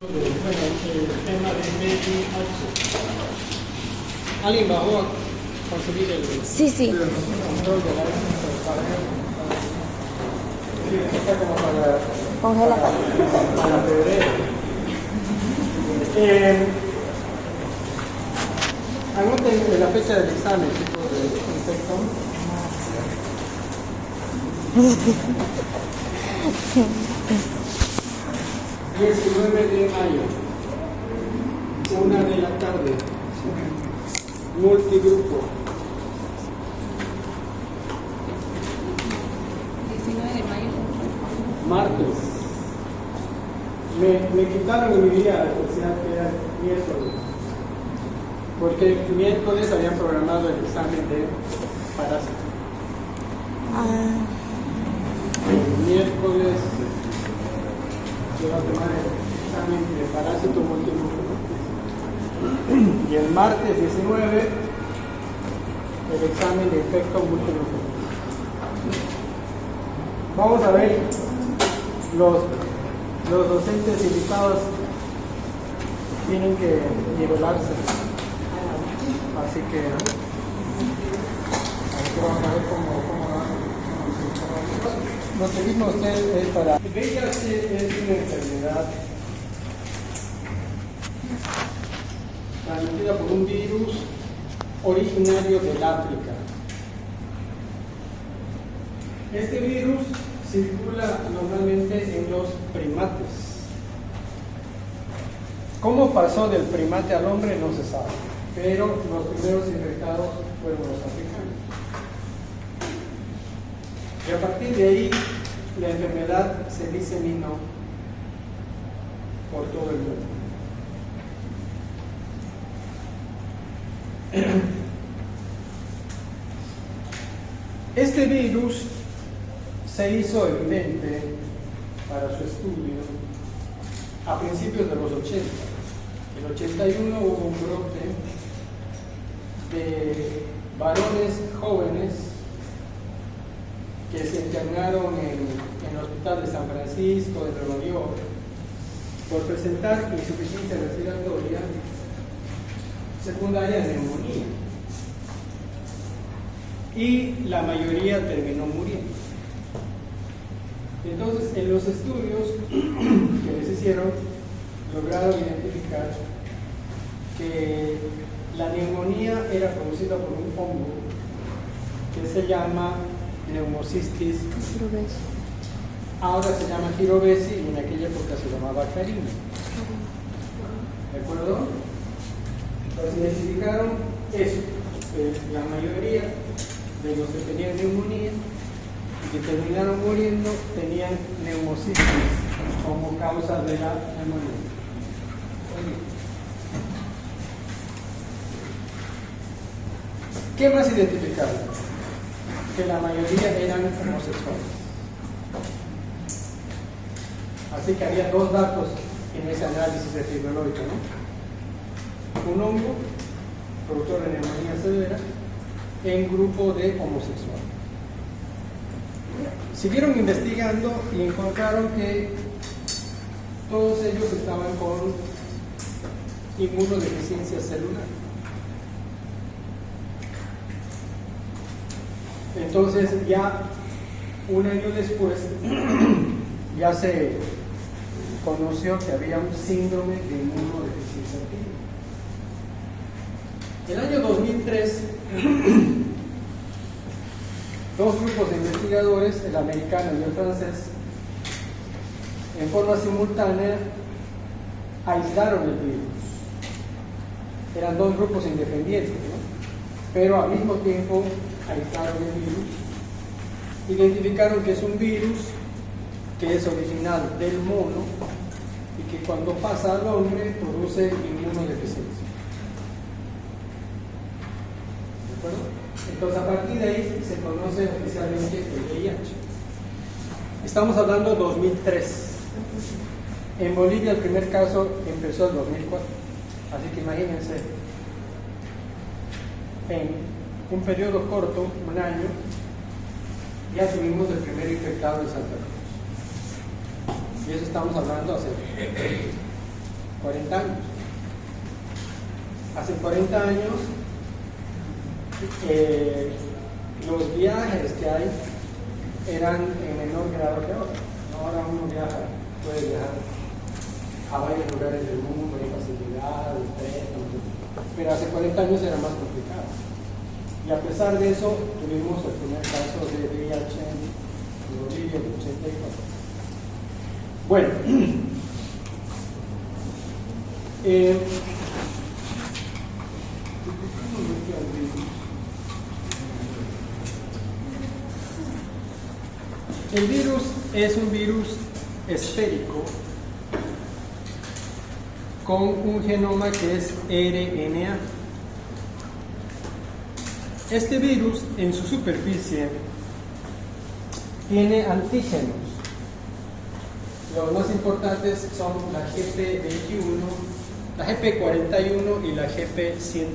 Bueno, el tema de VIH. ¿Alguien bajó a conseguir el Sí. control de la sí, está como Congela. para febrero. Anoten la fecha del examen, chicos, de infección. 19 de mayo, 1 de la tarde, multigrupo. 19 de mayo. Martes. Me quitaron mi día, decía que era miércoles, porque el miércoles habían programado el examen de parásito. El miércoles se va a tomar el examen de parásito multigrupo. Y el martes 19 el examen de efecto multigrupo. Vamos a ver los docentes invitados tienen que nivelarse. Así que vamos a ver cómo va. Lo que vimos es para... El VIH es una enfermedad transmitida por un virus originario del África. Este virus circula normalmente en los primates. ¿Cómo pasó del primate al hombre? No se sabe, pero los primeros infectados fueron los africanos. Y a partir de ahí, la enfermedad se diseminó por todo el mundo. Este virus se hizo evidente para su estudio a principios de los 80. En el 81 hubo un brote de varones jóvenes que se internaron en el hospital de San Francisco, de Nueva York, por presentar insuficiencia respiratoria secundaria de neumonía. Y la mayoría terminó muriendo. Entonces, en los estudios que les hicieron, lograron identificar que la neumonía era producida por un hongo que se llama Pneumocystis. Ahora se llama Girovesi y en aquella época se llamaba Carina. ¿De acuerdo? Entonces identificaron eso, que la mayoría de los que tenían neumonía y que terminaron muriendo tenían pneumocystis como causa de la neumonía. ¿Qué más identificaron? Que la mayoría eran homosexuales. Así que había dos datos en ese análisis epidemiológico, ¿no? Un hongo, productor de neumonía severa, en grupo de homosexuales. Siguieron investigando y encontraron que todos ellos estaban con inmunodeficiencia celular. Entonces ya un año después ya se conoció que había un síndrome de inmunodeficiencia adquirida. En el año 2003 dos grupos de investigadores, el americano y el francés, en forma simultánea aislaron el virus. Eran dos grupos independientes, ¿no? Pero al mismo tiempo aislaron el virus. Identificaron que es un virus que es original del mono y que cuando pasa al hombre produce inmunodeficiencia. ¿De acuerdo? Entonces, a partir de ahí se conoce oficialmente el VIH. Estamos hablando de 2003. En Bolivia el primer caso empezó en 2004. Así que imagínense, en un periodo corto, un año, ya tuvimos el primer infectado en Santa Cruz. Y eso estamos hablando hace 40 años. Hace 40 años, los viajes que hay eran en menor grado que ahora. Ahora uno puede viajar a varios lugares del mundo, hay facilidades, préstamos, pero hace 40 años era más complicado. Y a pesar de eso, tuvimos el primer caso de VIH en Bolivia en 84. Bueno, el virus es un virus esférico con un genoma que es RNA. Este virus en su superficie tiene antígenos. Los más importantes son la GP21, la GP41 y la GP120.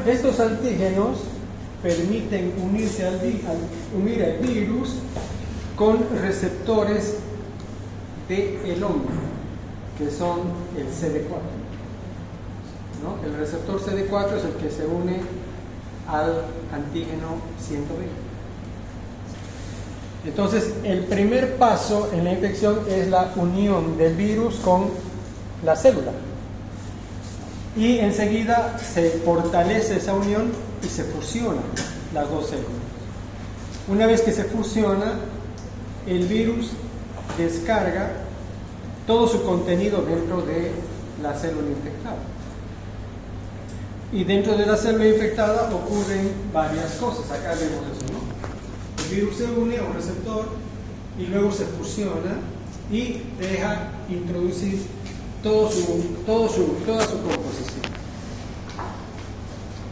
Estos antígenos permiten unir al virus con receptores del hombre, que son el CD4. ¿No? El receptor CD4 es el que se une al antígeno 120. Entonces, el primer paso en la infección es la unión del virus con la célula. Y enseguida se fortalece esa unión y se fusionan las dos células. Una vez que se fusiona, el virus descarga todo su contenido dentro de la célula infectada. Y dentro de la célula infectada ocurren varias cosas. Acá vemos eso, ¿no? El virus se une a un receptor y luego se fusiona y deja introducir toda su composición.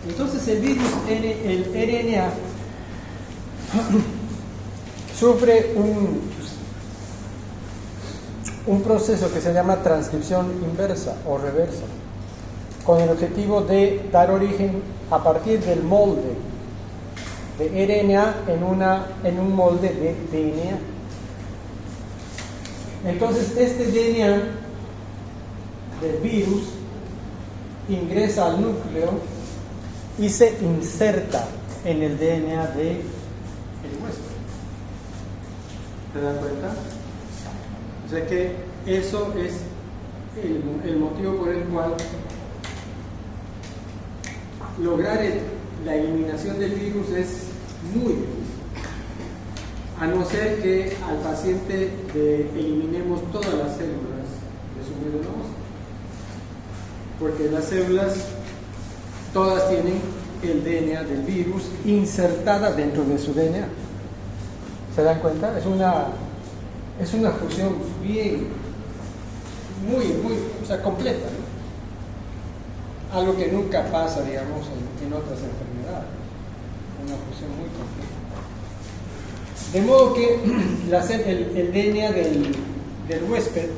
Entonces el virus, el RNA, sufre un proceso que se llama transcripción inversa o reversa, con el objetivo de dar origen a partir del molde de RNA en un molde de DNA. Entonces este DNA del virus ingresa al núcleo y se inserta en el DNA del huésped. ¿Te das cuenta? O sea que eso es el motivo por el cual lograr la eliminación del virus es muy difícil, a no ser que al paciente le eliminemos todas las células de su médula ósea, porque las células todas tienen el DNA del virus insertada dentro de su DNA. ¿Se dan cuenta? Es una fusión muy completa, ¿no? Algo que nunca pasa, digamos, en otras enfermedades. Una fusión muy completa. De modo que el DNA del huésped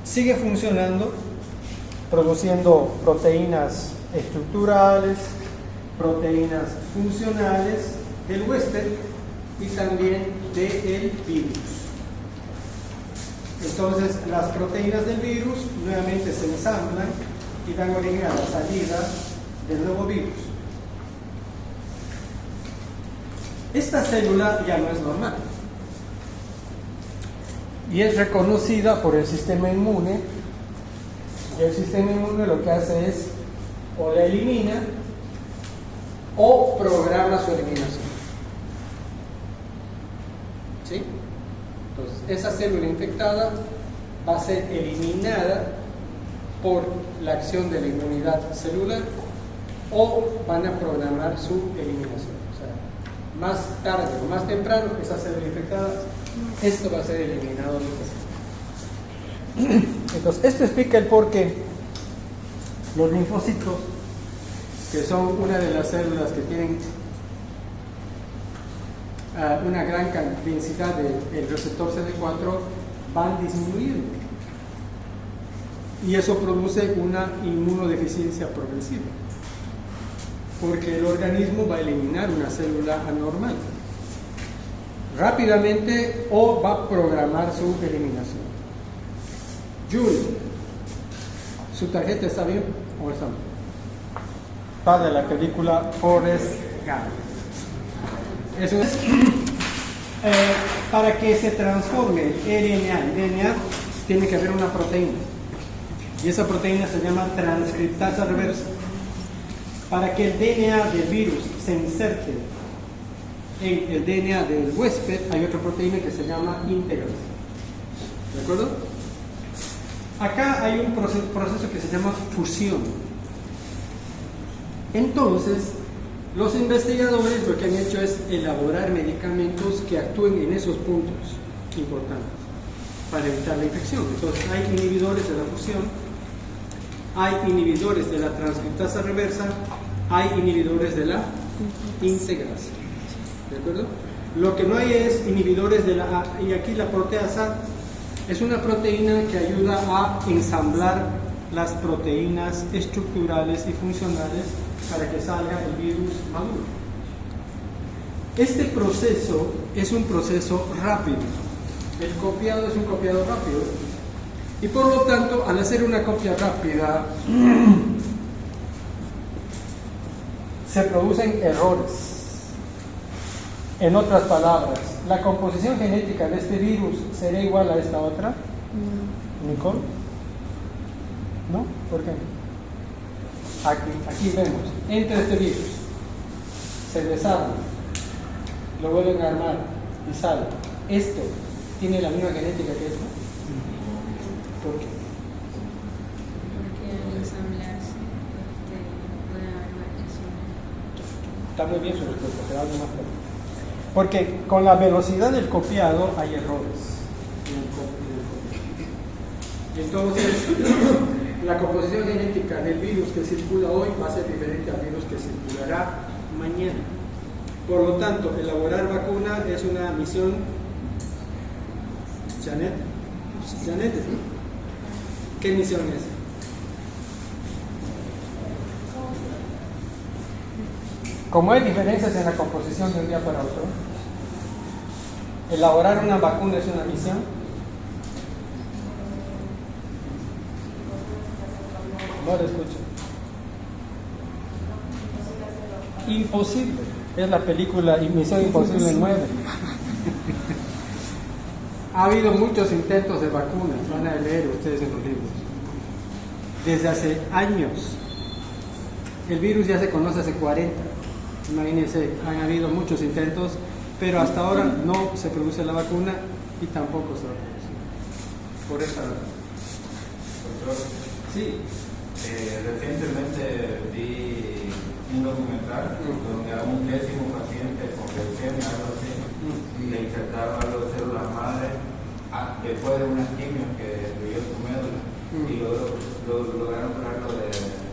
sigue funcionando, produciendo proteínas estructurales, proteínas funcionales del huésped y también del virus. Entonces, las proteínas del virus nuevamente se ensamblan y dan origen a la salida del nuevo virus. Esta célula ya no es normal y es reconocida por el sistema inmune, y el sistema inmune lo que hace es o la elimina o programa su eliminación. ¿Sí? Entonces, esa célula infectada va a ser eliminada por la acción de la inmunidad celular o van a programar su eliminación. O sea, más tarde o más temprano, esa célula infectada, esto va a ser eliminado del cuerpo. Entonces, esto explica el por qué los linfocitos, que son una de las células que tienen una gran densidad del receptor CD4, van disminuyendo. Y eso produce una inmunodeficiencia progresiva, porque el organismo va a eliminar una célula anormal rápidamente o va a programar su eliminación. Julie, ¿su tarjeta está bien o está mal? Para la película Forrest Gump. Eso es para que se transforme el DNA tiene que haber una proteína. Y esa proteína se llama transcriptasa reversa. Para que el DNA del virus se inserte en el DNA del huésped, hay otra proteína que se llama integrasa. ¿De acuerdo? Acá hay un proceso que se llama fusión. Entonces, los investigadores lo que han hecho es elaborar medicamentos que actúen en esos puntos importantes para evitar la infección. Entonces, hay inhibidores de la fusión, hay inhibidores de la transcriptasa reversa, hay inhibidores de la integrasa. ¿De acuerdo? Lo que no hay es inhibidores de la... Y aquí la proteasa es una proteína que ayuda a ensamblar las proteínas estructurales y funcionales para que salga el virus maduro. Este proceso es un proceso rápido. El copiado es un copiado rápido. Y por lo tanto, al hacer una copia rápida, se producen errores. En otras palabras, ¿la composición genética de este virus será igual a esta otra? ¿Nicole? ¿No? ¿Por qué? Aquí vemos, entra este virus, se desarma, lo vuelven a armar y sale. ¿Esto tiene la misma genética que esto? ¿Por qué? Porque al ensamblarse puede haber variaciones. Está muy bien su respuesta, pero algo más claro. Porque con la velocidad del copiado hay errores en el copiado. Entonces, la composición genética del virus que circula hoy va a ser diferente al virus que circulará mañana. Por lo tanto, elaborar vacuna es una misión. Janet, ¿qué misión es? Como hay diferencias en la composición de un día para otro, elaborar una vacuna es una misión. No lo escucho. Imposible. Es la película Misión Imposible 9. Ha habido muchos intentos de vacunas, van a leer ustedes en los libros. Desde hace años. El virus ya se conoce hace 40. Imagínense, han habido muchos intentos, pero hasta ahora no se produce la vacuna y tampoco se va a producir. Por esta razón. Doctor, Sí. Recientemente vi un documental donde a un 10º paciente con leucemia, algo así, le insertaron algo de células madre después de unas quimios que destruyó su médula y lograron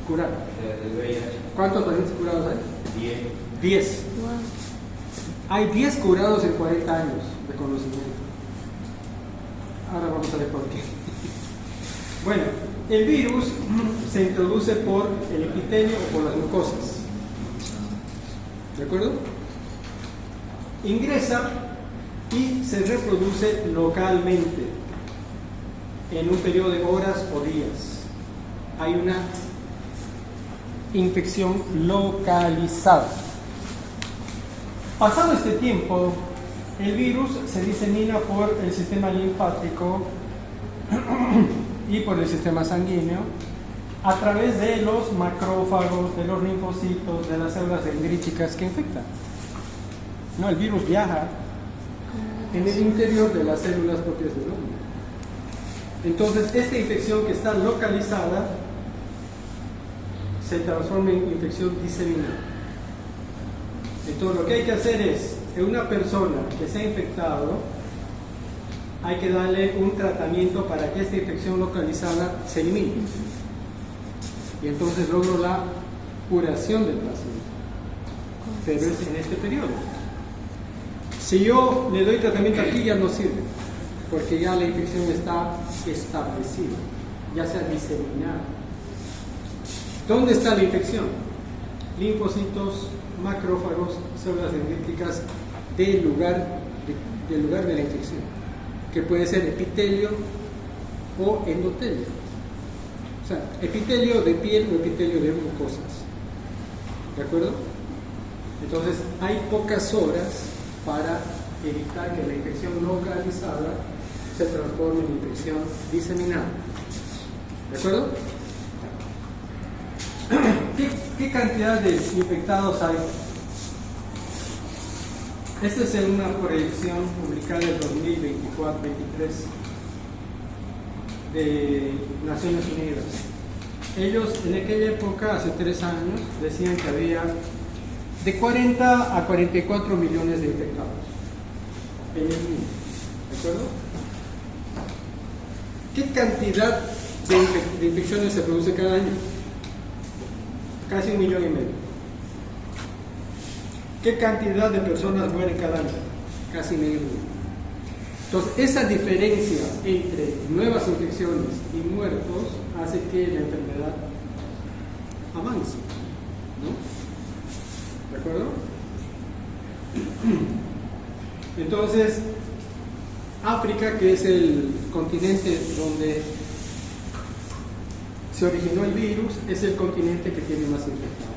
curarlo del VIH. ¿Cuántos pacientes curados hay? 10. Wow. Hay 10 curados en 40 años de conocimiento. Ahora vamos a ver por qué. Bueno, el virus se introduce por el epitelio o por las mucosas. ¿De acuerdo? Ingresa y se reproduce localmente en un periodo de horas o días. Hay una infección localizada. Pasado este tiempo, el virus se disemina por el sistema linfático y por el sistema sanguíneo a través de los macrófagos, de los linfocitos, de las células dendríticas que infectan. No, el virus viaja en el interior de las células propias del hombre. Entonces, esta infección que está localizada se transforma en infección diseminada. Entonces, lo que hay que hacer es, en una persona que se ha infectado, hay que darle un tratamiento para que esta infección localizada se elimine. Y entonces logro la curación del paciente. Pero es en este periodo. Si yo le doy tratamiento aquí, ya no sirve, porque ya la infección está establecida, ya se ha diseminado. ¿Dónde está la infección? Linfocitos, macrófagos, células dendríticas del lugar de la infección, que puede ser epitelio o endotelio. O sea, epitelio de piel o epitelio de mucosas. ¿De acuerdo? Entonces, hay pocas horas para evitar que la infección localizada se transforme en infección diseminada. ¿De acuerdo? ¿Qué cantidad de infectados hay? Esta es una proyección publicada en 2024-23 de Naciones Unidas. Ellos en aquella época, hace 3 años, decían que había de 40 a 44 millones de infectados en el mundo. ¿De acuerdo? ¿Qué cantidad de infecciones se produce cada año? Casi 1,5 millones. ¿Qué cantidad de personas mueren cada año? Casi 500,000. Entonces, esa diferencia entre nuevas infecciones y muertos hace que la enfermedad avance, ¿no? ¿De acuerdo? Entonces, África, que es el continente donde se originó el virus, es el continente que tiene más infectados.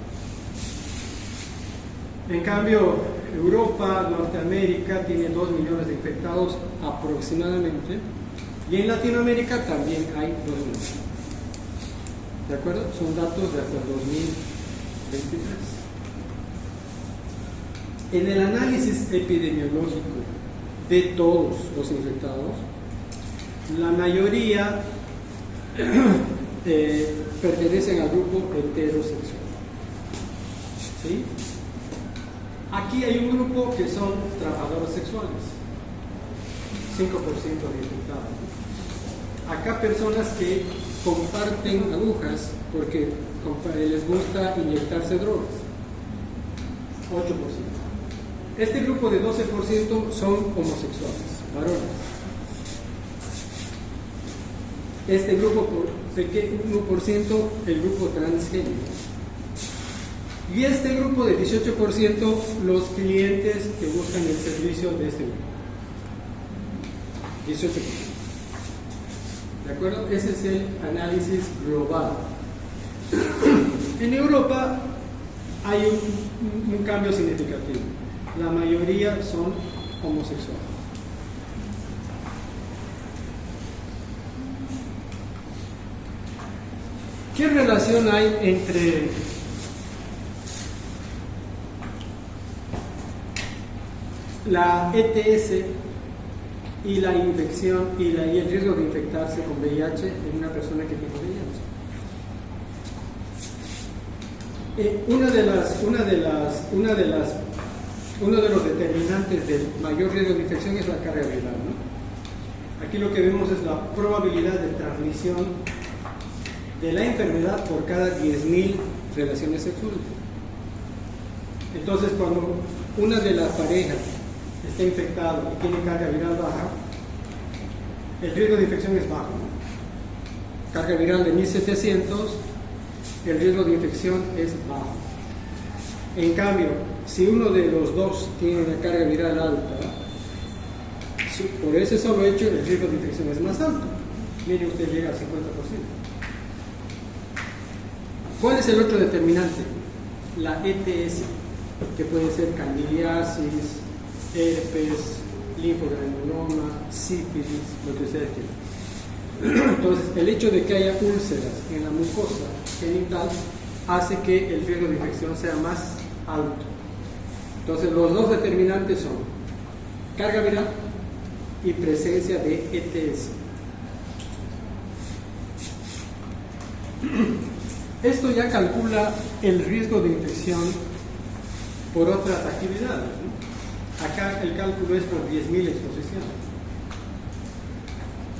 En cambio, Europa, Norteamérica tiene 2 millones de infectados aproximadamente, y en Latinoamérica también hay 2 millones. ¿De acuerdo? Son datos de hasta el 2023. En el análisis epidemiológico de todos los infectados, la mayoría pertenecen al grupo heterosexual. ¿Sí? Aquí hay un grupo que son trabajadores sexuales, 5% de infectados. Acá personas que comparten agujas porque les gusta inyectarse drogas, 8%. Este grupo de 12% son homosexuales, varones. Este grupo, pequeño 1%, el grupo transgénero. Y este grupo de 18%, los clientes que buscan el servicio de este grupo. 18%. ¿De acuerdo? Ese es el análisis global. En Europa hay un cambio significativo. La mayoría son homosexuales. ¿Qué relación hay entre la ETS y la infección y el riesgo de infectarse con VIH en una persona que tiene VIH? Uno de los determinantes del mayor riesgo de infección es la carga viral, ¿no? Aquí lo que vemos es la probabilidad de transmisión de la enfermedad por cada 10.000 relaciones sexuales. Entonces, cuando una de las parejas está infectada y tiene carga viral baja, el riesgo de infección es bajo. Carga viral de 1700, el riesgo de infección es bajo. En cambio, si uno de los dos tiene una carga viral alta, por ese solo hecho el riesgo de infección es más alto. Mire, usted llega al 50%. ¿Cuál es el otro determinante? La ETS, que puede ser candidiasis, herpes, linfogranuloma, sífilis, lo que ustedes quieran. Entonces, el hecho de que haya úlceras en la mucosa genital hace que el riesgo de infección sea más alto. Entonces, los dos determinantes son carga viral y presencia de ETS. Esto ya calcula el riesgo de infección por otras actividades, ¿no? Acá el cálculo es por 10.000 exposiciones.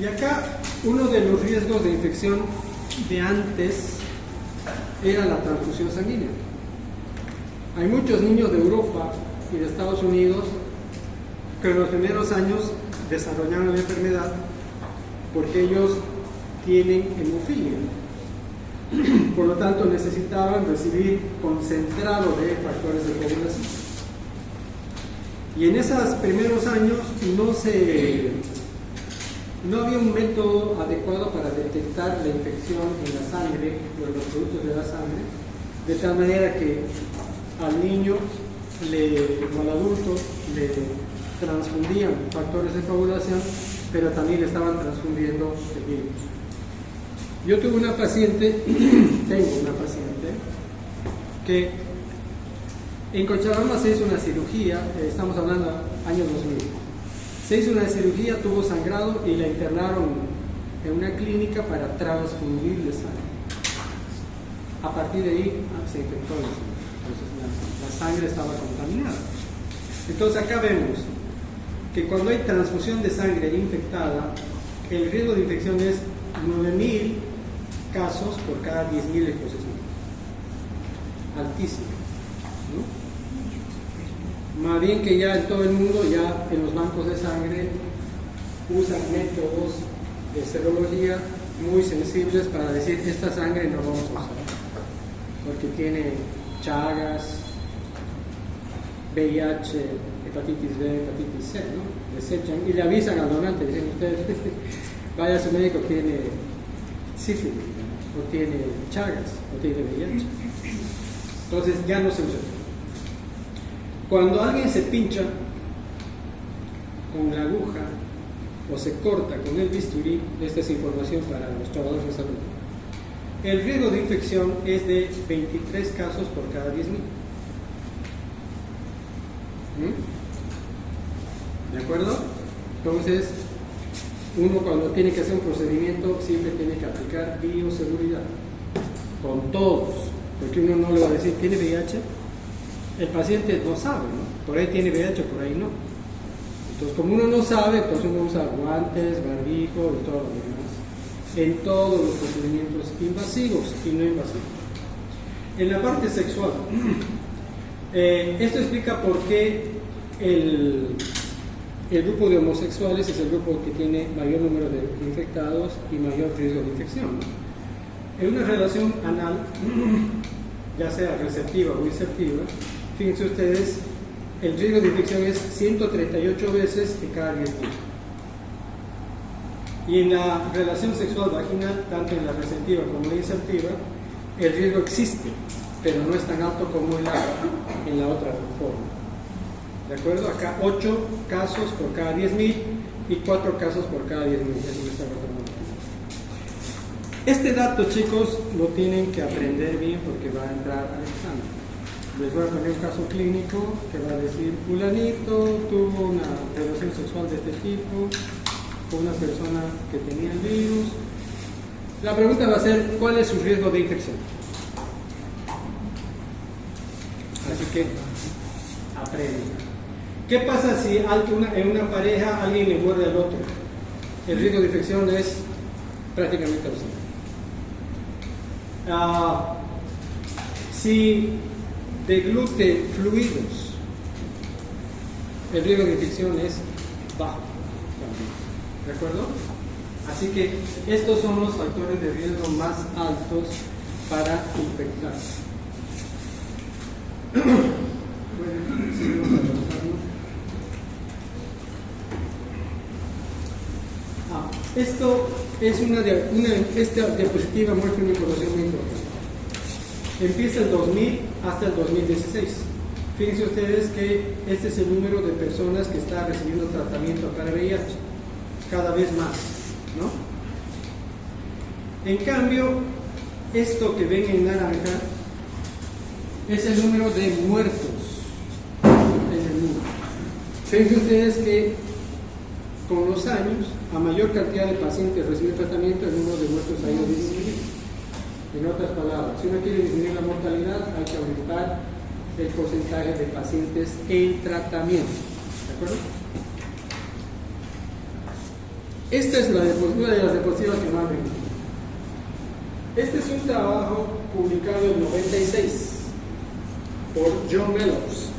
Y acá uno de los riesgos de infección de antes era la transfusión sanguínea. Hay muchos niños de Europa y de Estados Unidos que en los primeros años desarrollaron la enfermedad porque ellos tienen hemofilia. Por lo tanto, necesitaban recibir concentrado de factores de coagulación. Y en esos primeros años no había un método adecuado para detectar la infección en la sangre o en los productos de la sangre, de tal manera que al niño o al adulto le transfundían factores de coagulación, pero también le estaban transfundiendo el virus. Yo tuve una paciente, tengo una paciente, que en Cochabamba se hizo una cirugía, estamos hablando año 2000. Se hizo una cirugía, tuvo sangrado y la internaron en una clínica para transfundirle sangre. A partir de ahí se infectó la sangre. Entonces la sangre estaba contaminada. Entonces acá vemos que cuando hay transfusión de sangre infectada, el riesgo de infección es 9.000 casos por cada 10.000 exposiciones. Altísimo, ¿no? Más bien que ya en todo el mundo, ya en los bancos de sangre usan métodos de serología muy sensibles para decir esta sangre no vamos a usar porque tiene Chagas, VIH, hepatitis B, hepatitis C, ¿no? Desechan y le avisan al donante, dicen ustedes, vaya a su médico, tiene sífilis, o tiene Chagas, o tiene VIH. Entonces ya no se usa. Cuando alguien se pincha con la aguja o se corta con el bisturí, esta es información para los trabajadores de salud, el riesgo de infección es de 23 casos por cada 10.000. ¿De acuerdo? Entonces, uno cuando tiene que hacer un procedimiento siempre tiene que aplicar bioseguridad con todos, porque uno no le va a decir, ¿tiene VIH? El paciente no sabe, ¿no? Por ahí tiene VIH, por ahí no. Entonces, como uno no sabe, entonces uno usa guantes, barbijo y todo lo demás en todos los procedimientos invasivos y no invasivos. En la parte sexual, esto explica por qué el grupo de homosexuales es el grupo que tiene mayor número de infectados y mayor riesgo de infección. En una relación anal, ya sea receptiva o insertiva, fíjense ustedes, el riesgo de infección es 138 veces de cada 10.000. Y en la relación sexual vaginal, tanto en la receptiva como en la insertiva, el riesgo existe, pero no es tan alto como en la otra forma. ¿De acuerdo? Acá 8 casos por cada 10.000 y 4 casos por cada 10.000. Eso me está recordando. Este dato, chicos, lo tienen que aprender bien porque va a entrar al examen. Les voy a poner un caso clínico que va a decir, fulanito tuvo una relación sexual de este tipo con una persona que tenía el virus. La pregunta va a ser, ¿cuál es su riesgo de infección? Así que, aprenden. ¿Qué pasa si en una pareja alguien le muerde al otro? El riesgo de infección es prácticamente ausente. Si deglute fluidos, el riesgo de infección es bajo también. ¿De acuerdo? Así que estos son los factores de riesgo más altos para infectar. Bueno, seguimos avanzando. Esto es esta diapositiva muestra una información muy importante. Empieza el 2000 hasta el 2016. Fíjense ustedes que este es el número de personas que están recibiendo tratamiento para VIH, cada vez más, ¿no? En cambio, esto que ven en naranja es el número de muertos en el mundo. Fíjense ustedes que con los años, a mayor cantidad de pacientes reciben tratamiento, el número de muertos ha ido disminuyendo. En otras palabras, si uno quiere disminuir la mortalidad, hay que aumentar el porcentaje de pacientes en tratamiento. ¿De acuerdo? Esta es una de las diapositivas que más me gusta. Este es un trabajo publicado en 96 por John Mellows.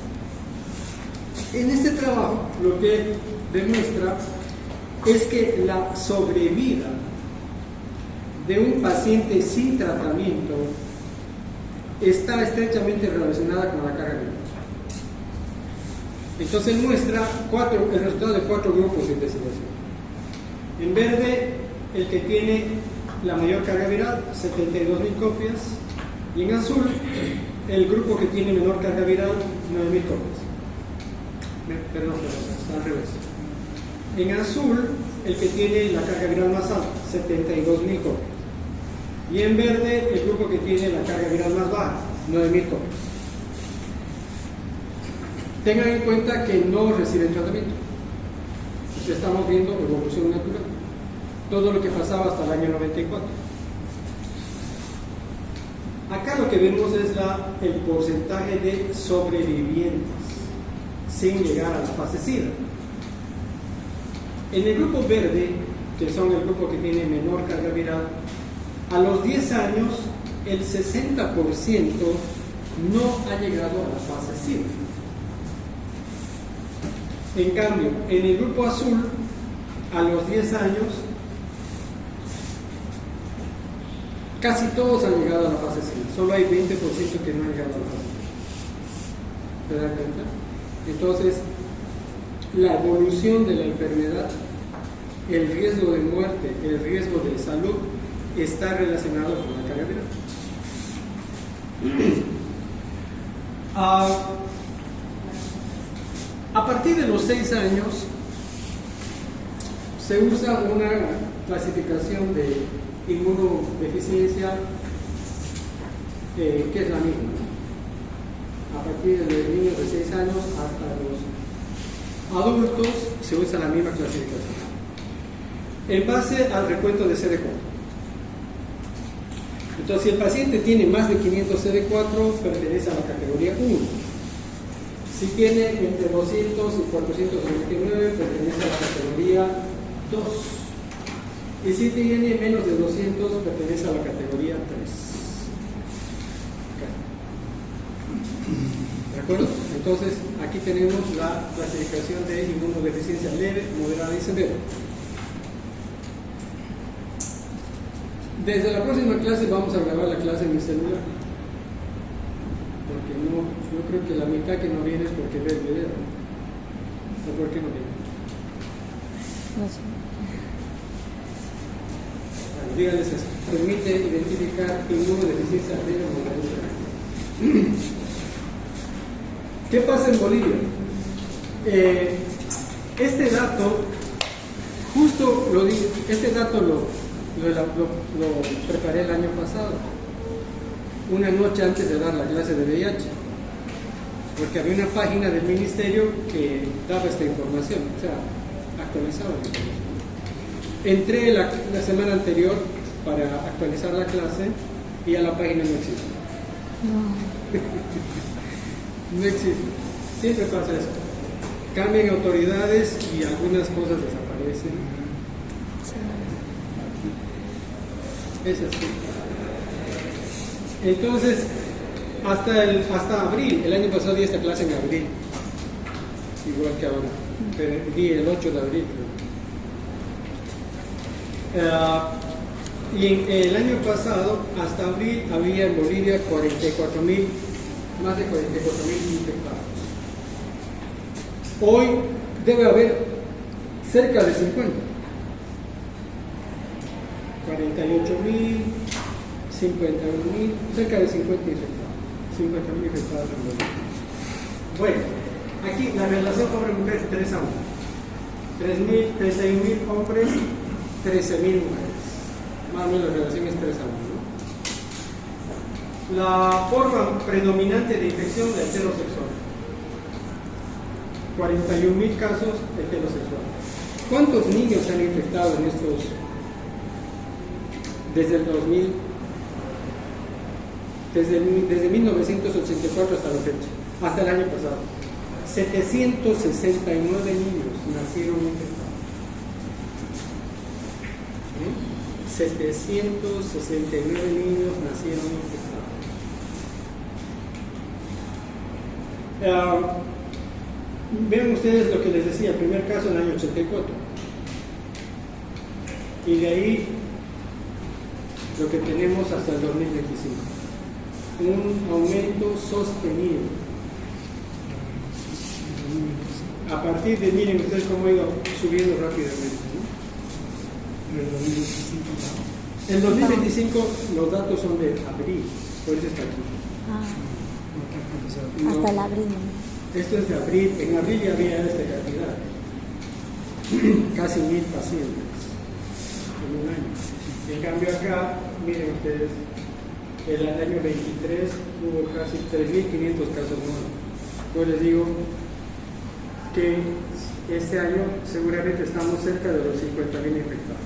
En este trabajo lo que demuestra es que la sobrevida de un paciente sin tratamiento está estrechamente relacionada con la carga viral. Entonces muestra el resultado de 4 grupos de investigación. En verde, el que tiene la mayor carga viral, 72.000 copias. Y en azul, el grupo que tiene menor carga viral, 9.000 copias. Perdón, está al revés. En azul, el que tiene la carga viral más alta, 72.000 copias. Y en verde, el grupo que tiene la carga viral más baja, 9.000 copias. Tengan en cuenta que no reciben tratamiento. Estamos viendo evolución natural. Todo lo que pasaba hasta el año 94. Acá lo que vemos es el porcentaje de sobrevivientes sin llegar a la fase SIDA. En el grupo verde, que son el grupo que tiene menor carga viral, a los 10 años el 60% no ha llegado a la fase SIDA. En cambio, en el grupo azul, a los 10 años, casi todos han llegado a la fase SIDA. Solo hay 20% que no han llegado a la fase SIDA. ¿Se dan cuenta? Entonces, la evolución de la enfermedad, el riesgo de muerte, el riesgo de salud, está relacionado con la carga viral. A partir de los 6 años se usa una clasificación de inmunodeficiencia que es la misma. A partir de los niños de 6 años hasta los adultos se usa la misma clasificación en base al recuento de CD4. Entonces, si el paciente tiene más de 500 CD4, pertenece a la categoría 1. Si tiene entre 200 y 499, pertenece a la categoría 2. Y si tiene menos de 200, pertenece a la categoría 3. ¿De acuerdo? Entonces, aquí tenemos la clasificación de inmunodeficiencia leve, moderada y severa. Desde la próxima clase vamos a grabar la clase en mi celular. Porque yo creo que la mitad que no viene es porque ve el video. ¿O por qué no viene? No sé. Bueno, díganles eso. Permite identificar inmunodeficiencia leve, moderada y severa. ¿Qué pasa en Bolivia? Este dato, justo lo dije, este dato lo preparé el año pasado, una noche antes de dar la clase de VIH, porque había una página del ministerio que daba esta información, o sea, actualizaba la información. Entré la semana anterior para actualizar la clase y ya la página no existe. No existe. Siempre pasa eso. Cambian autoridades y algunas cosas desaparecen. Es así. Entonces, hasta abril, el año pasado di esta clase en abril, igual que ahora, pero di el 8 de abril. Y el año pasado, hasta abril, había en Bolivia más de 44.000 infectados. Hoy debe haber cerca de 50. 48.000, 51.000, cerca de 50 infectados. 50.000 infectados en Bolivia. Bueno, aquí la relación hombre-mujer 3 a 1. 31.000 hombres, 13.000 mujeres. Más o menos la relación es 3 a 1, ¿no? La forma predominante de infección es heterosexual. 41.000 casos heterosexuales. ¿Cuántos niños se han infectado en estos? Desde el 2000, desde 1984 hasta la fecha, hasta el año pasado, 769 niños nacieron infectados. 769 niños nacieron infectados. Vean ustedes lo que les decía, el primer caso en el año 84. Y de ahí lo que tenemos hasta el 2025. Un aumento sostenido. A partir de, miren ustedes cómo ha ido subiendo rápidamente, ¿no? El 2025 los datos son de abril, por eso está aquí. Ah, No, hasta el abril. esto es de abril, en abril ya había esta cantidad. Casi 1000 pacientes en un año. En cambio acá, miren ustedes, el año 23 hubo casi 3.500 casos nuevos. Yo les digo que este año seguramente estamos cerca de los 50.000 infectados.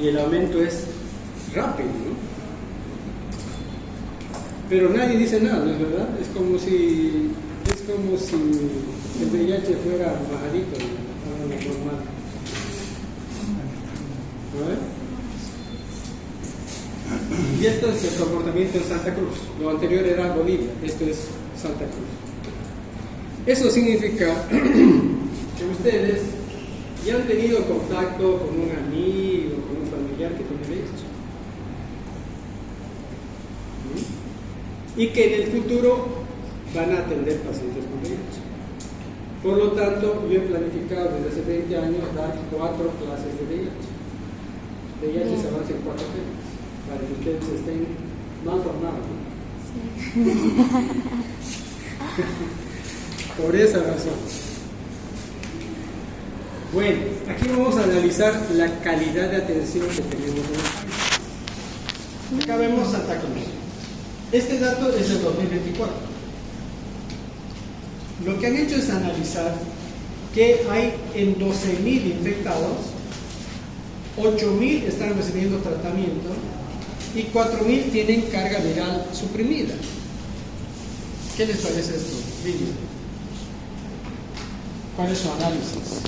Y el aumento es rápido, ¿no? Pero nadie dice nada, ¿no es verdad? Es como si el VIH fuera bajadito, algo normal. ¿No ves? Y esto es el comportamiento en Santa Cruz. Lo anterior era Bolivia, esto es Santa Cruz. Eso significa que ustedes ya han tenido contacto con un amigo, con un familiar que tiene VIH. Y que en el futuro van a atender pacientes con VIH. Por lo tanto, yo he planificado desde hace 20 años dar 4 clases de VIH. VIH se avanza en 4 temas, para que ustedes estén más formados, ¿no? Por esa razón. Bueno, aquí vamos a analizar la calidad de atención que tenemos en el país. Acá vemos Santa Cruz. Este dato es el 2024. Lo que han hecho es analizar que hay en 12.000 infectados, 8.000 están recibiendo tratamiento y 4.000 tienen carga viral suprimida. ¿Qué les parece esto? Vivian? ¿Cuál es su análisis?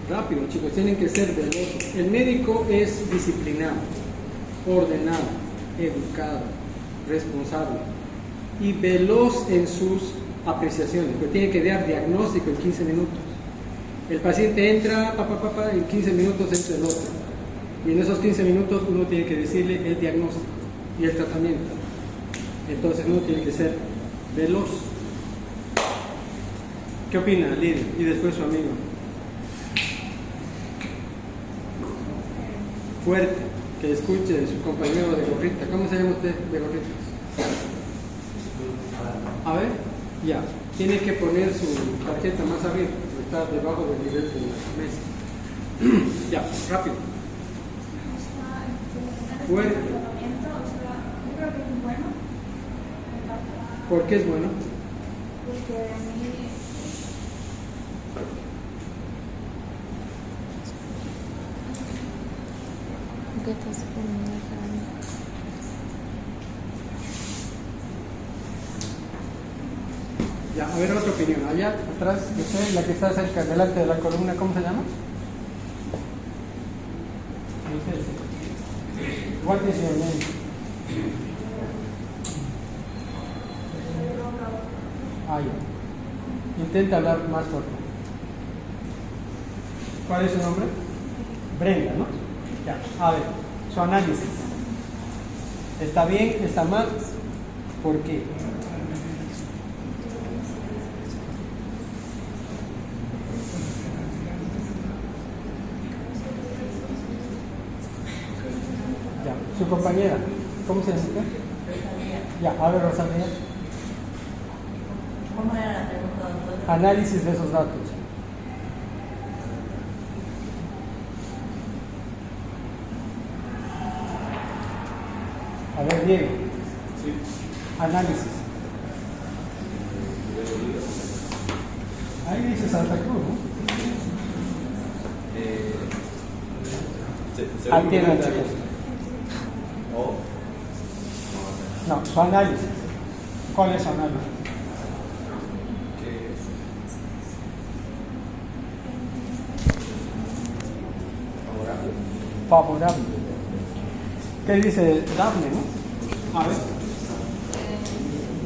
Rápido, chicos, tienen que ser veloces. El médico es disciplinado, ordenado, educado, responsable y veloz en sus apreciaciones, porque tiene que dar diagnóstico en 15 minutos. El paciente entra, en 15 minutos entra el otro. Y en esos 15 minutos uno tiene que decirle el diagnóstico y el tratamiento. Entonces uno tiene que ser veloz. ¿Qué opina, Lidia? Y después su amigo. Fuerte, que escuche su compañero de gorrita. ¿Cómo se llama usted de gorrita? A ver, ya. Tiene que poner su tarjeta más arriba, está debajo del nivel de la mesa. Ya, rápido. Fuerte. Yo creo que es bueno. ¿Por qué es bueno? Porque a mí ¿Qué estás poniendo acá? Ya, a ver otra opinión. Allá atrás, usted, la que está cerca, delante de la columna, ¿cómo se llama? What is your name? Ah, ya. Intenta hablar más fuerte. ¿Cuál es su nombre? Brenda, ¿no? Ya, a ver, su análisis. ¿Está bien? ¿Está mal? ¿Por qué? Ya, su compañera, ¿cómo se llama? Ya, a ver, Rosalía. ¿Cómo era la pregunta, doctor? Análisis de esos datos. A ver, Diego. Sí. Análisis. Ahí dice Santa Cruz, ¿no? Atiende otra cosa. No, su análisis. ¿Cuál es su análisis? Favorable. ¿Qué dice Daphne, no? A ver.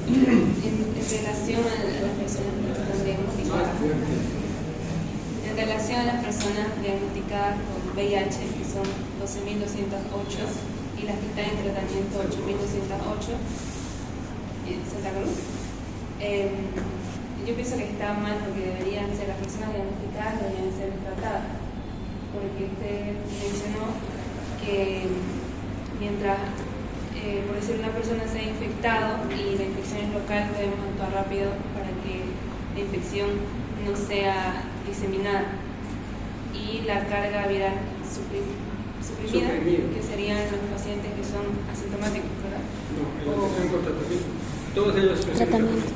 En relación a las personas que están diagnosticadas, en relación a las personas diagnosticadas con VIH, que son 12.208, y las que están en tratamiento 8.208, Santa Cruz. Yo pienso que está mal porque deberían ser las personas diagnosticadas, deberían ser tratadas. Porque usted mencionó que mientras, por decir, una persona se ha infectado y la infección es local, podemos actuar rápido para que la infección no sea diseminada. Y la carga viral suprimida, que serían los pacientes que son asintomáticos, ¿verdad? No, en la atención con tratamiento. Todos ellos específicamente.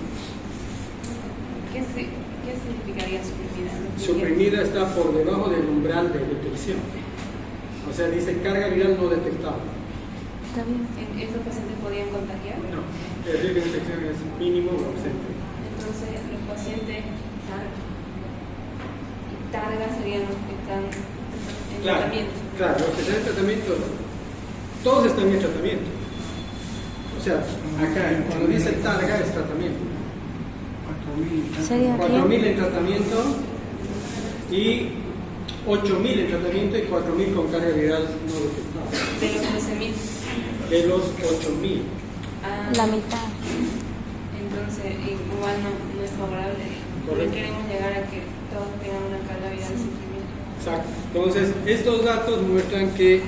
¿Qué significaría suprimida? Suprimida está por debajo del umbral de detección. O sea, dice carga viral no detectada. Está bien. ¿Estos pacientes podían contagiar? No, el riesgo de infección es mínimo o ausente. Entonces, los pacientes targa serían los que están en tratamiento. Claro, los que están en tratamiento, todos están en tratamiento. O sea, acá cuando dice targa es tratamiento. 4.000 en tratamiento y 8.000 en tratamiento y 4.000 con carga viral no detectada. De los 12.000. De los 8.000. La mitad. Entonces, igual no es favorable. Correcto. Queremos llegar a que todos tengan una carga viral suprimida. Exacto. Entonces, estos datos muestran que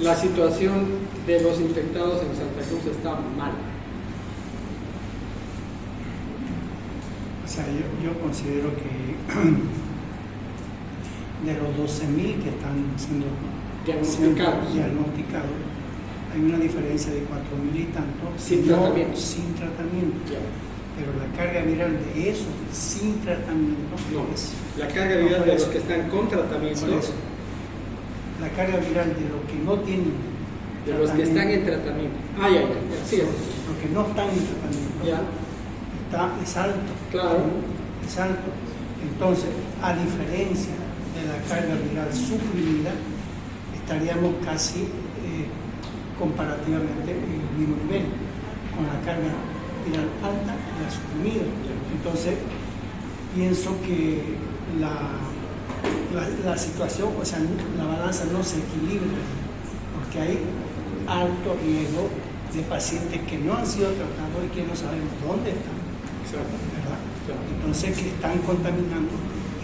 la situación de los infectados en Santa Cruz está mal. O sea, yo considero que de los 12.000 que están siendo diagnosticados, hay una diferencia de 4.000 y tanto sin tratamiento. Sin tratamiento. Ya. Pero la carga viral de esos sin tratamiento No, es... la carga viral de los que están con tratamiento, Por eso. La carga viral de los que no tienen de los que están en tratamiento. Ya. Sí, los que no están en tratamiento. ya. Es alto. Claro. Es alto. Entonces, a diferencia de la carga viral suprimida, estaríamos casi comparativamente en el mismo nivel, con la carga viral alta y la suprimida. Entonces, pienso que la situación, o sea, la balanza no se equilibra, porque hay alto riesgo de pacientes que no han sido tratados y que no sabemos dónde están. Exacto. ¿Verdad? Exacto. Entonces, que están contaminando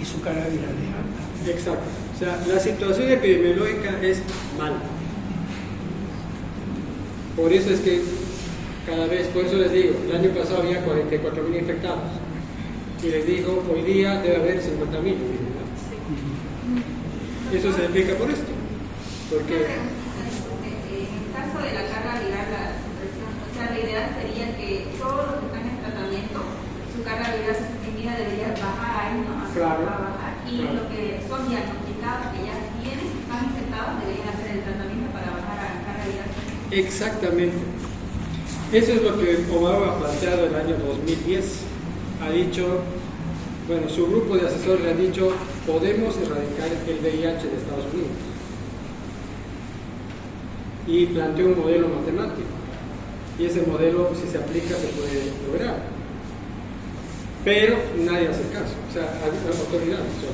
y su carga viral es alta. Exacto. O sea, la situación epidemiológica es mala. Por eso es que cada vez, por eso les digo, el año pasado había 44.000 infectados. Y les digo, hoy día debe haber 50.000. Eso se explica por esto. Porque en el caso de la carga viral, la supresión, o sea, la idea sería que todos los que están en tratamiento, su carga viral suprimida debería bajar ahí, ¿no? Claro. Va a bajar. Y los que son diagnosticados, que ya tienen, están infectados, deberían hacer el tratamiento para bajar a la carga viral. exactamente. Eso es lo que Obama ha planteado en el año 2010. Ha dicho, bueno, su grupo de asesores le ha dicho, podemos erradicar el VIH de Estados Unidos. Y planteó un modelo matemático. Y ese modelo, si se aplica, se puede lograr. Pero nadie hace caso. O sea, las autoridades. O sea,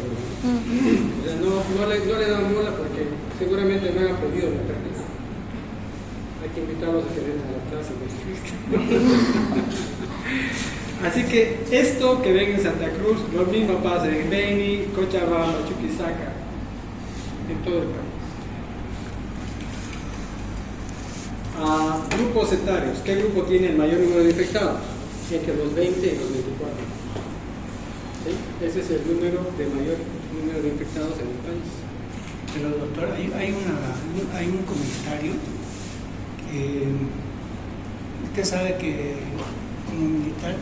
no le dan bola porque seguramente no han aprendido la práctica. Hay que invitarlos a que vengan a la clase. Así que esto que ven en Santa Cruz, lo mismo pasa en Beni, Cochabamba, Chuquisaca, en todo el país. Grupos etarios. ¿Qué grupo tiene el mayor número de infectados? Entre los 20 y los 24. ¿Sí? Ese es el número de mayor número de infectados en el país. Pero doctor, hay un comentario. Usted sabe que como militar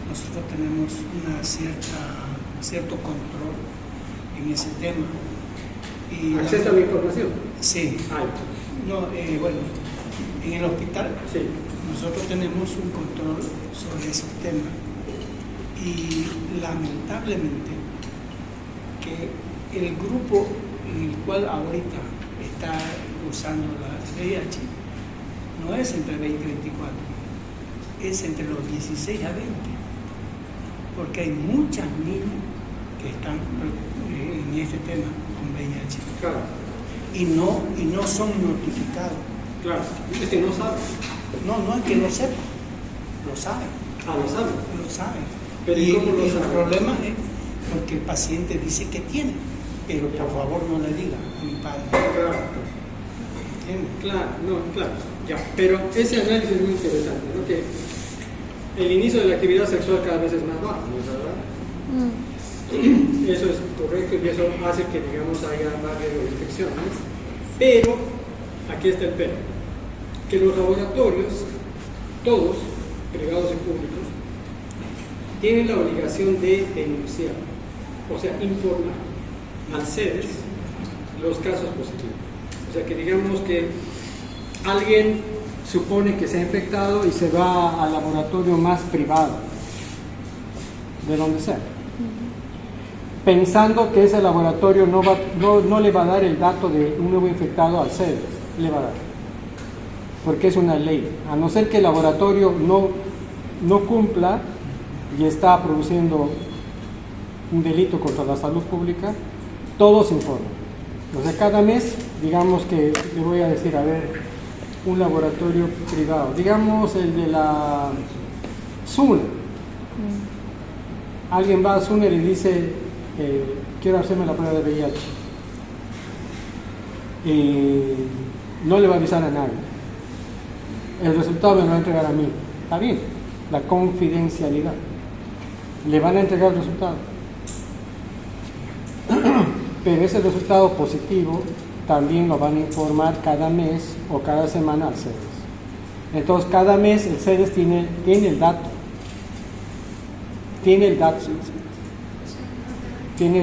nosotros tenemos cierto control en ese tema. Y ¿Acceso a la información? Sí. No, bueno, en el hospital Sí. nosotros tenemos un control sobre ese tema. Y lamentablemente que el grupo en el cual ahorita está usando la VIH no es entre 20 y 24, es entre los 16 a 20, porque hay muchas niñas que están en este tema con VIH. Claro. Y no son notificados. Claro. Es que no saben. No es que no sepan, lo saben. Ah, lo saben. Lo saben. Pero y ¿cómo lo el saben? problema es porque el paciente dice que tiene, pero por favor no le diga a mi padre. Claro, ¿Entiendes? claro, ya. Pero ese análisis es muy interesante, ¿no? Que el inicio de la actividad sexual cada vez es más bajo, ¿no es verdad? Eso es correcto y eso hace que, digamos, haya más riesgo de infecciones. Pero, aquí está el pero, que los laboratorios, todos, privados y públicos, tienen la obligación de denunciar, o sea, informar al CEDES los casos positivos. O sea, que digamos que alguien supone que se ha infectado y se va al laboratorio más privado, de donde sea, pensando que ese laboratorio no le va a dar el dato de un nuevo infectado al CEDES, le va a dar, porque es una ley. A no ser que el laboratorio no cumpla y está produciendo un delito contra la salud pública, todos informan. O sea, cada mes, digamos que le voy a decir, a ver, un laboratorio privado, digamos el de la SUNER. Alguien va a SUNER y dice, quiero hacerme la prueba de VIH. No le va a avisar a nadie. El resultado me lo va a entregar a mí. Está bien, la confidencialidad. Le van a entregar el resultado. Pero ese resultado positivo también lo van a informar cada mes o cada semana al CEDES. Entonces cada mes el CEDES tiene el dato. Tiene el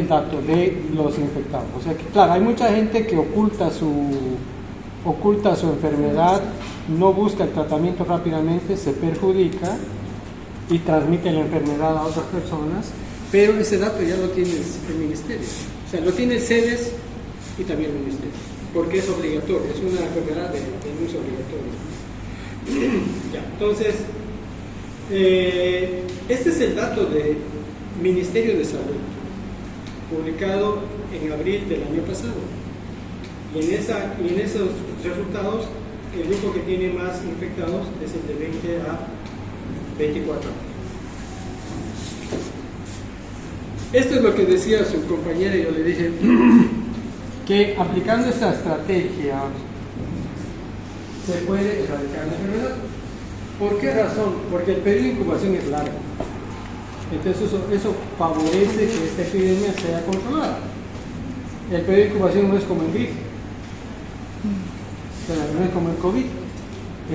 dato de los infectados. O sea que, claro, hay mucha gente que oculta su enfermedad, no busca el tratamiento rápidamente, se perjudica y transmite la enfermedad a otras personas, pero ese dato ya lo tiene el ministerio. O sea, lo tiene el CEDES y también el ministerio, porque es obligatorio, es una enfermedad de uso obligatorio. Ya, entonces, este es el dato del Ministerio de Salud, publicado en abril del año pasado. Y en esos resultados, el grupo que tiene más infectados es el de 20 a 24 años. Esto es lo que decía su compañera y yo le dije que aplicando esta estrategia se puede erradicar la enfermedad. ¿Por qué razón? Porque el periodo de incubación es largo. Entonces eso favorece que esta epidemia sea controlada. El periodo de incubación no es como en gripe, no es como el COVID,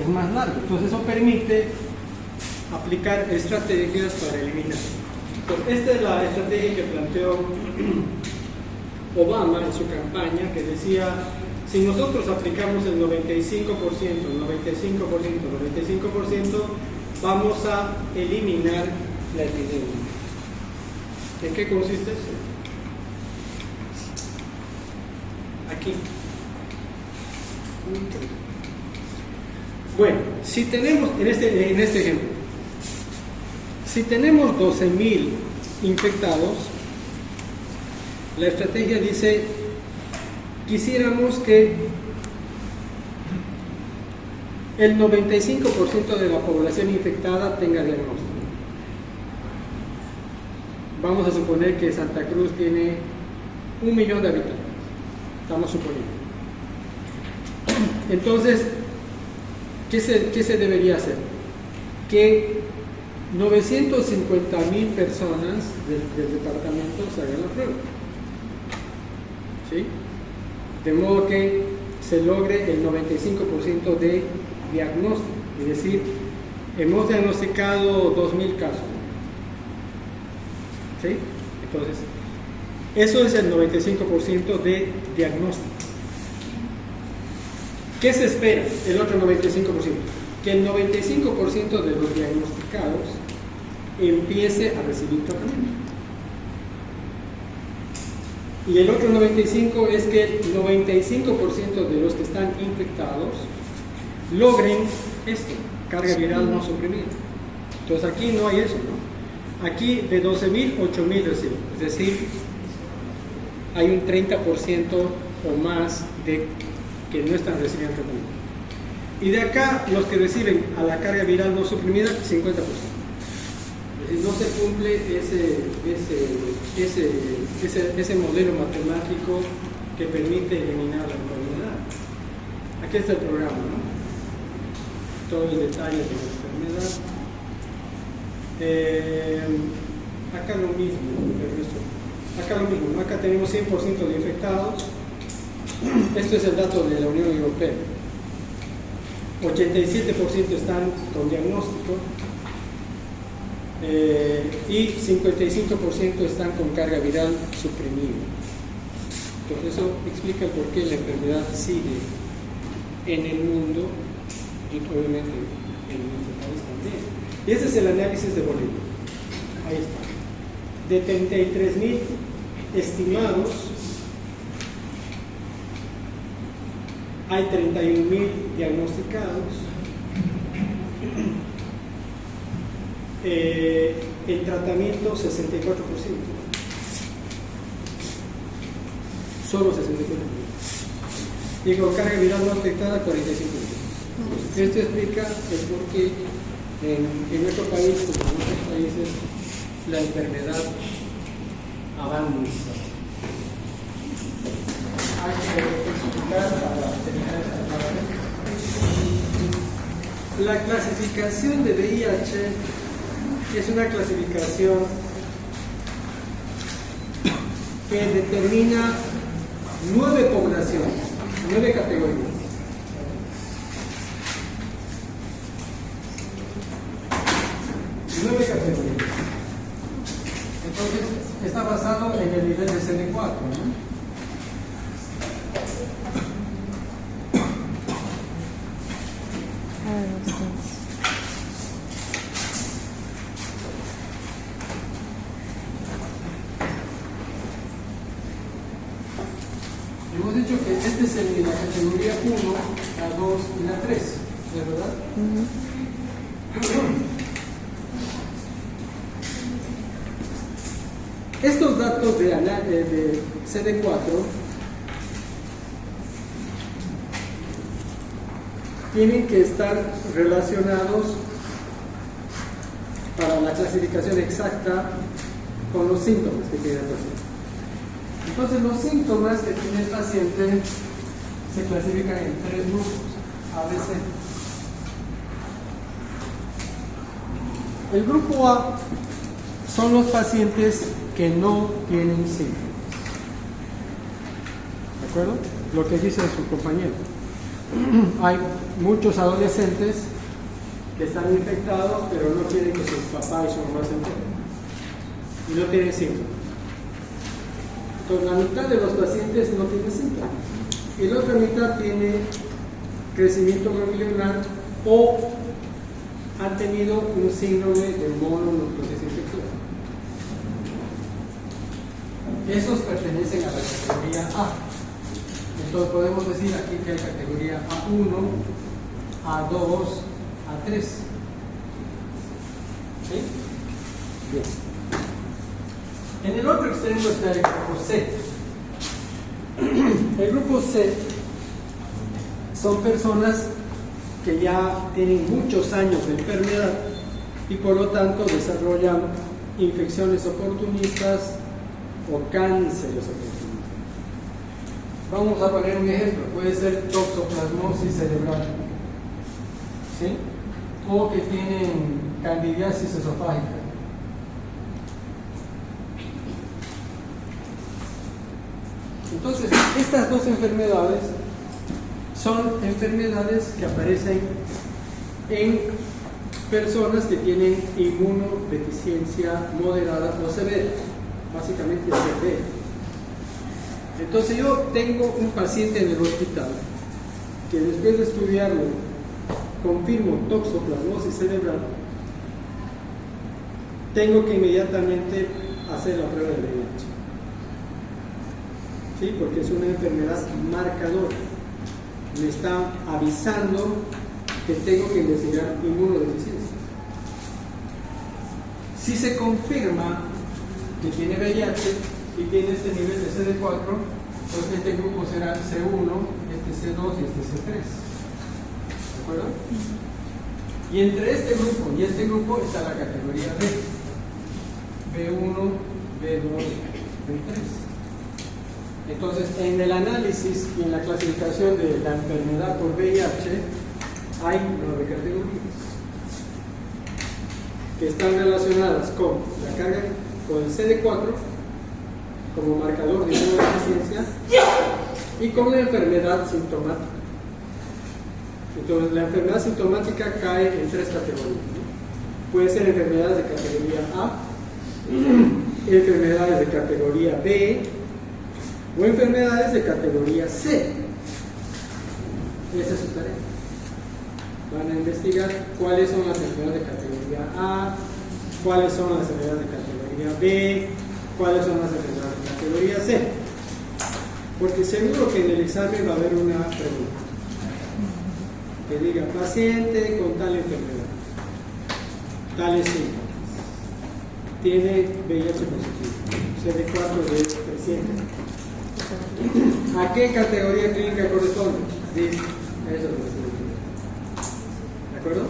es más largo. Entonces eso permite aplicar estrategias para eliminar. Entonces, esta es la estrategia que planteó Obama en su campaña, que decía, si nosotros aplicamos el 95%, vamos a eliminar la epidemia. ¿En qué consiste eso? Aquí. Bueno, si tenemos, en este ejemplo, si tenemos 12,000 infectados, la estrategia dice, quisiéramos que el 95% de la población infectada tenga diagnóstico. Vamos a suponer que Santa Cruz tiene 1 millón de habitantes. Estamos suponiendo. Entonces, ¿qué se debería hacer? Que 950,000 personas del departamento se hagan la prueba. ¿Sí? De modo que se logre el 95% de diagnóstico. Es decir, hemos diagnosticado 2,000 casos. ¿Sí? Entonces, eso es el 95% de diagnóstico. ¿Qué se espera? El otro 95%. Que el 95% de los diagnosticados empiece a recibir tratamiento. Y el otro 95% es que el 95% de los que están infectados logren esto, carga viral no suprimida. Entonces aquí no hay eso, ¿no? Aquí de 12,000, 8,000 reciben. Es decir, hay un 30% o más de que no están recibiendo tratamiento. Y de acá, los que reciben a la carga viral no suprimida, 50%. Es decir, no se cumple ese modelo matemático que permite eliminar la enfermedad. Aquí está el programa, ¿no? Todo el detalle de la enfermedad. Acá lo mismo, acá tenemos 100% de infectados. Esto es el dato de la Unión Europea. 87% están con diagnóstico y 55% están con carga viral suprimida. Entonces eso explica por qué la enfermedad sigue en el mundo y obviamente en nuestro país también. Y ese es el análisis de Bolivia. Ahí está. De 33.000 estimados, hay 31.000 diagnosticados. El tratamiento 64%. Solo 64%. Y con carga viral no detectada 45%. Esto explica el por qué en nuestro país, como en otros países, la enfermedad avanza. Hay que explicar para terminar esta parte. La clasificación de VIH es una clasificación que determina 9 poblaciones, 9 categorías. Entonces, está basado en el nivel de CD4, ¿no? Hemos dicho que este es la categoría 1, la 2 y la 3, ¿es verdad? Estos datos de CD4 tienen que estar relacionados para la clasificación exacta con los síntomas que tiene el paciente. Entonces, los síntomas que tiene el paciente se clasifican en 3 grupos, A, B, C. El grupo A son los pacientes que no tienen síntomas. ¿De acuerdo? Lo que dice su compañero. Hay muchos adolescentes que están infectados, pero no quieren que sus papás y sus mamás se enteren. Y no tienen síntomas. Entonces, la mitad de los pacientes no tienen síntomas. Y la otra mitad tiene crecimiento glomerular o han tenido un síndrome de mononucleosis infecciosa. Esos pertenecen a la categoría A. Entonces podemos decir aquí que hay categoría A1, A2, A3. ¿Sí? Bien. En el otro extremo está el grupo C. El grupo C son personas que ya tienen muchos años de enfermedad y por lo tanto desarrollan infecciones oportunistas o cánceres oportunistas. Vamos a poner un ejemplo, puede ser toxoplasmosis cerebral, ¿sí? O que tienen candidiasis esofágica. Entonces, estas dos enfermedades son enfermedades que aparecen en personas que tienen inmunodeficiencia moderada o severa, básicamente severa. Entonces yo tengo un paciente en el hospital que después de estudiarlo confirmo toxoplasmosis cerebral, tengo que inmediatamente hacer la prueba de VIH. ¿Sí? Porque es una enfermedad marcadora. Me está avisando que tengo que investigar inmunodeficiencia. Si se confirma que tiene VIH y tiene este nivel de CD4, pues este grupo será C1, este C2 y este C3. ¿De acuerdo? Y entre este grupo y este grupo está la categoría B. B1, B2, B3. Entonces, en el análisis y en la clasificación de la enfermedad por VIH hay 9 categorías que están relacionadas con la carga, con el CD4 como marcador de inmunodeficiencia y con la enfermedad sintomática. Entonces, la enfermedad sintomática cae en 3 categorías, ¿no? Puede ser enfermedades de categoría A, enfermedades de categoría B o enfermedades de categoría C. Esa es su tarea. Van a investigar cuáles son las enfermedades de categoría A, cuáles son las enfermedades de categoría B, cuáles son las enfermedades de categoría C. Porque seguro que en el examen va a haber una pregunta que diga paciente con tal enfermedad, tales síntomas, tiene VIH positivo, CD4 de reciente. ¿A qué categoría clínica corresponde? Dice, eso es lo que se dice. ¿De acuerdo?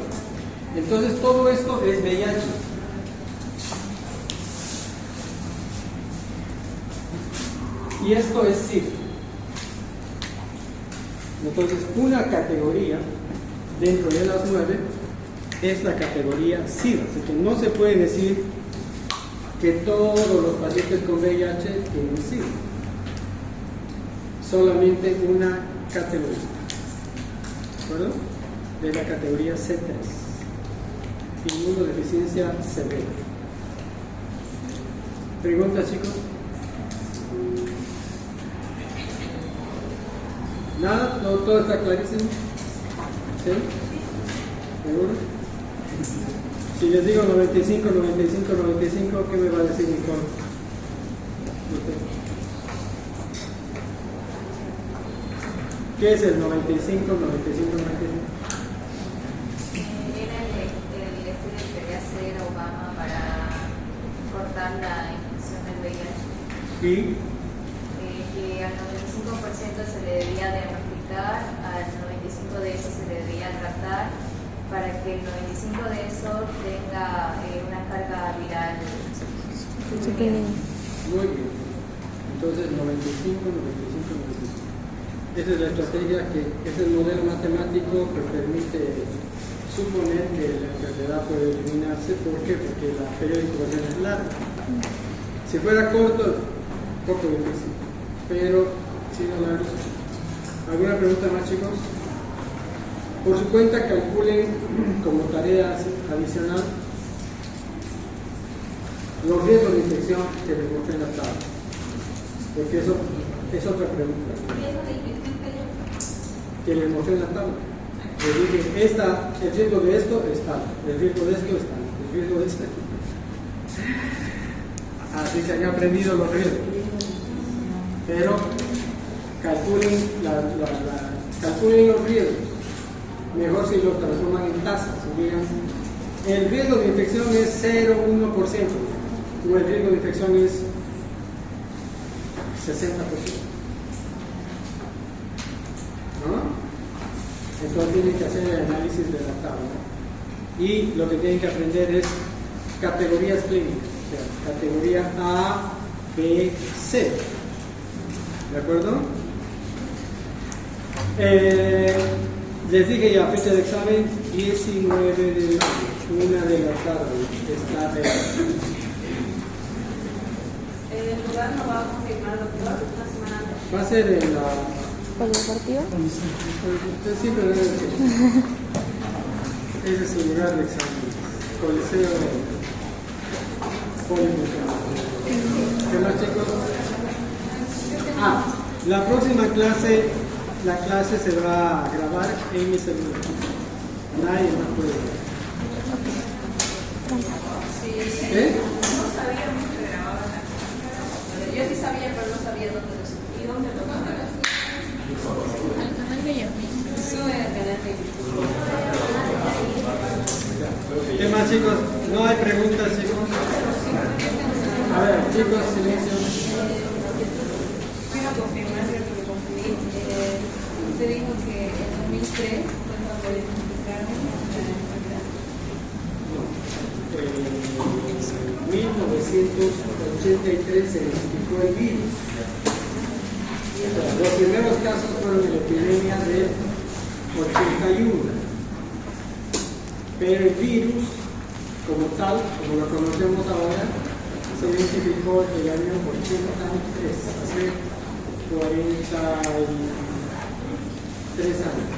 Entonces todo esto es VIH. Y esto es SID. Entonces una categoría dentro de las 9 es la categoría SID. Así que no se puede decir que todos los pacientes con VIH tienen SID. Solamente una categoría. ¿De acuerdo? De la categoría C3. Inmunodeficiencia severa. ¿Preguntas, chicos? ¿Nada? ¿Todo está clarísimo? ¿Sí? ¿Seguro? Si les digo 95, 95, 95, ¿qué me va a decir Nicole? ¿Qué es el 95, 95, 95? Era el estudio que quería hacer Obama para cortar la infección del VIH. ¿Y? Que al 95% se le debía diagnosticar, al 95% de eso se le debía tratar, para que el 95% de eso tenga una carga viral superior. Muy bien. Entonces 95, 95, 95. Esa es la estrategia, es el modelo matemático que permite suponer que la enfermedad puede eliminarse. ¿Por qué? Porque la periodo de incubación es larga. Si fuera corto, poco difícil, pero si no largo. ¿Alguna pregunta más, chicos? Por su cuenta calculen como tarea adicional los riesgos de infección que les mostré en la tabla, porque eso es otra pregunta que les mostré en la tabla. Les dije, el riesgo de esto está, el riesgo de esto está, el riesgo de esto. Así se han aprendido los riesgos, pero calculen los riesgos. Mejor si los transforman en tasas. Digan, el riesgo de infección es 0,1% o el riesgo de infección es 60%. ¿No? Entonces tienen que hacer el análisis de la tabla. Y lo que tienen que aprender es categorías clínicas. O sea, categoría A, B, C. ¿De acuerdo? Les dije ya, fecha de examen 19 de 1 de la tarde. Está ¿El lugar no va a confirmar doctor una semana antes? va a ser en la... ¿Polideportivo? Usted siempre debe decir. Ese es su lugar de examen. Coliseo Polifuncional. ¿Qué más, chicos? La próxima clase, la clase se va a grabar en mi celular. Nadie más puede ver. ¿Eh? No sabía mucho que grababan la. Yo sí sabía, pero no sabía dónde lo subí. ¿Y dónde lo grababan? Al canal de Yami. Sube al canal de YouTube. ¿Qué más, chicos? ¿No hay preguntas, chicos? A ver, chicos, silencio. Quiero confirmar que lo confundí. Usted dijo que en 2003 fue cuando 1983 se identificó el virus. Los primeros casos fueron de la epidemia del 81. Pero el virus, como tal, como lo conocemos ahora, se identificó en el año 83, hace 43 años.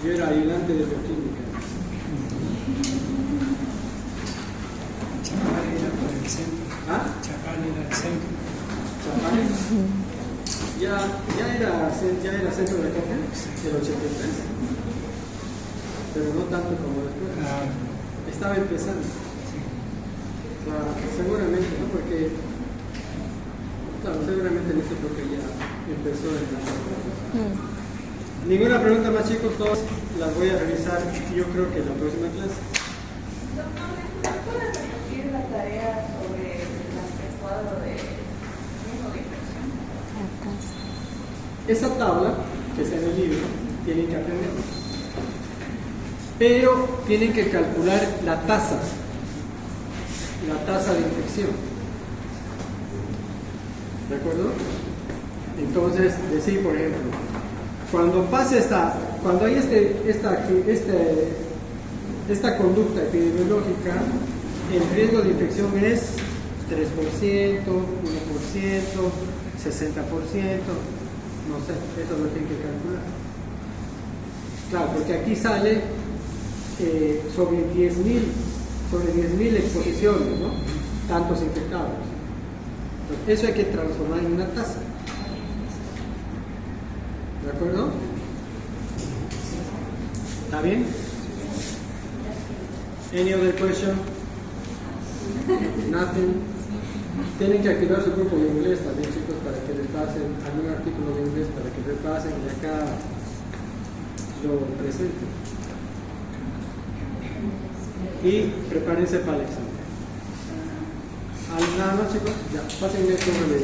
Yo era ayudante de bioquímica. Chapal era por el centro. ¿Ah? Chapal era el centro. Chapal. Ya era centro de café, el 83. Pero no tanto como después. Claro. Estaba empezando. Seguramente, ¿no? Porque, claro, seguramente en esta época ya empezó el Ninguna pregunta más, chicos, todas las voy a revisar yo creo que en la próxima clase. Doctor, ¿me puede repetir la tarea sobre el cuadro de riesgo de infección? Esa tabla que está en el libro, tienen que aprender. Pero tienen que calcular la tasa de infección. ¿De acuerdo? Entonces, decir, por ejemplo, cuando hay esta conducta epidemiológica, el riesgo de infección es 3%, 1%, 60%, no sé, eso lo tienen que calcular. Claro, porque aquí sale sobre 10.000 exposiciones, ¿no? Tantos infectados. Entonces, eso hay que transformar en una tasa. ¿De acuerdo? ¿Está bien? Any other question? Nothing. Tienen que activar su grupo de inglés también, chicos, para que repasen algún artículo de inglés, para que repasen y acá lo presenten. Y prepárense para el examen. ¿Nada más, chicos? Ya, pásenme el correo de